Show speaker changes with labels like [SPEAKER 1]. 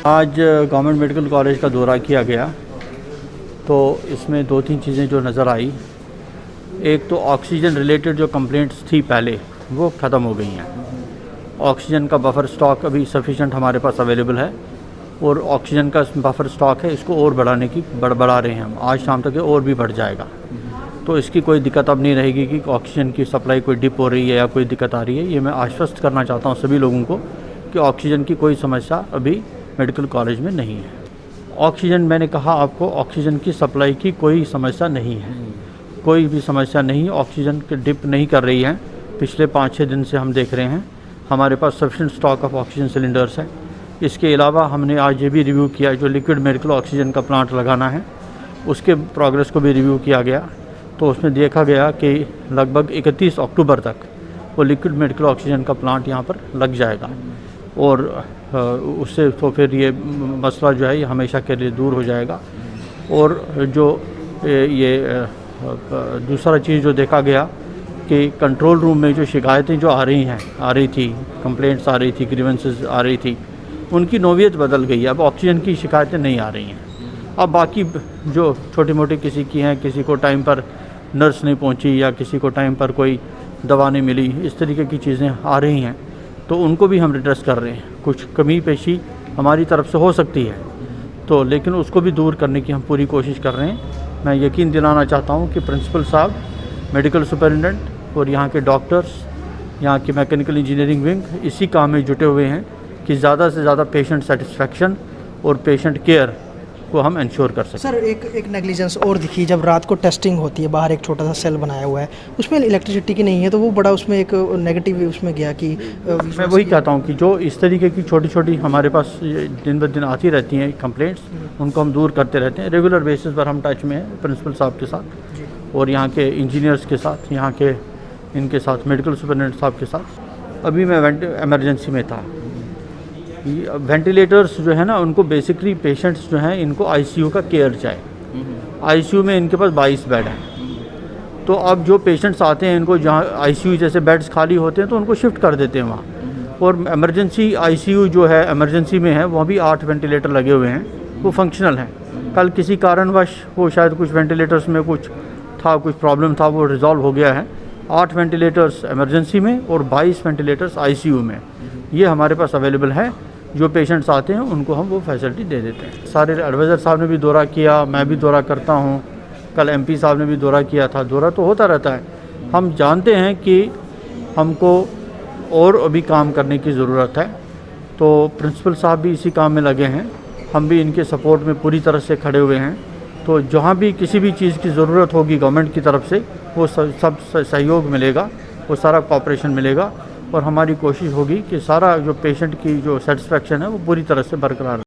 [SPEAKER 1] आज government medical college का दौरा किया गया तो इसमें दो तीन चीज़ें जो नज़र आई। एक तो ऑक्सीजन रिलेटेड जो कंप्लेंट्स थी पहले वो ख़त्म हो गई हैं। ऑक्सीजन का बफर स्टॉक अभी सफिशेंट हमारे पास अवेलेबल है और ऑक्सीजन का बफर स्टॉक है, इसको और बढ़ाने की बढ़ा रहे हैं हम। आज शाम तक ये और भी बढ़ जाएगा, तो इसकी कोई दिक्कत अब नहीं रहेगी कि ऑक्सीजन की सप्लाई कोई डिप हो रही है या कोई दिक्कत आ रही है। ये मैं आश्वस्त करना चाहता हूँ सभी लोगों को कि ऑक्सीजन की कोई समस्या अभी मेडिकल कॉलेज में नहीं है। ऑक्सीजन, मैंने कहा आपको, ऑक्सीजन की सप्लाई की कोई समस्या नहीं है, कोई भी समस्या नहीं। ऑक्सीजन की डिप नहीं कर रही है, पिछले 5-6 दिन से हम देख रहे हैं। हमारे पास sufficient stock of oxygen cylinders है। इसके अलावा हमने आज ये भी रिव्यू किया, जो लिक्विड मेडिकल ऑक्सीजन का प्लांट लगाना है उसके प्रोग्रेस को भी रिव्यू किया गया। तो उसमें देखा गया कि लगभग 31 अक्टूबर तक वो लिक्विड मेडिकल ऑक्सीजन का प्लांट यहाँ पर लग जाएगा और उससे तो फिर ये मसला जो है ये हमेशा के लिए दूर हो जाएगा। और जो ये दूसरा चीज़ जो देखा गया कि कंट्रोल रूम में जो शिकायतें जो आ रही थी, कंप्लेंट्स आ रही थी, ग्रीवेंसेस आ रही थी, उनकी नौवियत बदल गई है। अब ऑक्सीजन की शिकायतें नहीं आ रही हैं। अब बाकी जो छोटी मोटी किसी की हैं, किसी को टाइम पर नर्स नहीं पहुंची या किसी को टाइम पर कोई दवा नहीं मिली, इस तरीके की चीज़ें आ रही हैं, तो उनको भी हम रिड्रेस कर रहे हैं। कुछ कमी पेशी हमारी तरफ से हो सकती है तो, लेकिन उसको भी दूर करने की हम पूरी कोशिश कर रहे हैं। मैं यकीन दिलाना चाहता हूं कि प्रिंसिपल साहब, मेडिकल सुपरिटेंडेंट और यहाँ के डॉक्टर्स, यहाँ के मैकेनिकल इंजीनियरिंग विंग इसी काम में जुटे हुए हैं कि ज़्यादा से ज़्यादा पेशेंट सेटिस्फेक्शन और पेशेंट केयर को हम इंश्योर कर सकें।
[SPEAKER 2] सर, एक नेग्लिजेंस और दिखी जब रात को टेस्टिंग होती है, बाहर एक छोटा सा सेल बनाया हुआ है, उसमें इलेक्ट्रिसिटी की नहीं है, तो वो बड़ा उसमें एक नेगेटिव उसमें गया कि
[SPEAKER 1] मैं वही कहता हूँ कि जो इस तरीके की छोटी छोटी हमारे पास दिन ब दिन आती रहती हैं कंप्लेंट्स, उनको हम दूर करते रहते हैं। रेगुलर बेसिस पर हम टच में हैं प्रिंसिपल साहब के साथ और यहाँ के इंजीनियर्स के साथ, यहाँ के इनके साथ, मेडिकल सुपरिटेंडेंट साहब के साथ। अभी मैं एमरजेंसी में था। वेंटिलेटर्स जो है ना, उनको बेसिकली पेशेंट्स जो हैं इनको आईसीयू का केयर चाहिए। आईसीयू में इनके पास 22 बेड हैं, तो अब जो पेशेंट्स आते हैं इनको जहाँ आईसीयू जैसे बेड्स खाली होते हैं तो उनको शिफ्ट कर देते हैं वहाँ। और एमरजेंसी आईसीयू जो है एमरजेंसी में है, वहाँ भी 8 वेंटिलेटर लगे हुए हैं, वो फंक्शनल हैं। कल किसी कारणवश वो शायद कुछ वेंटिलेटर्स में कुछ प्रॉब्लम था, वो रिजॉल्व हो गया है। 8 वेंटिलेटर्स एमरजेंसी में और 22 वेंटिलेटर्स आईसीयू में, ये हमारे पास अवेलेबल है। जो पेशेंट्स आते हैं उनको हम वो फैसिलिटी दे देते हैं। सारे एडवाइज़र साहब ने भी दौरा किया, मैं भी दौरा करता हूँ, कल एमपी साहब ने भी दौरा किया था। दौरा तो होता रहता है। हम जानते हैं कि हमको और अभी काम करने की ज़रूरत है, तो प्रिंसिपल साहब भी इसी काम में लगे हैं, हम भी इनके सपोर्ट में पूरी तरह से खड़े हुए हैं। तो जहाँ भी किसी भी चीज़ की ज़रूरत होगी गवर्नमेंट की तरफ से, वो सब सहयोग मिलेगा, वो सारा कोऑपरेशन मिलेगा और हमारी कोशिश होगी कि सारा जो पेशेंट की जो सेटिस्फेक्शन है वो पूरी तरह से बरकरार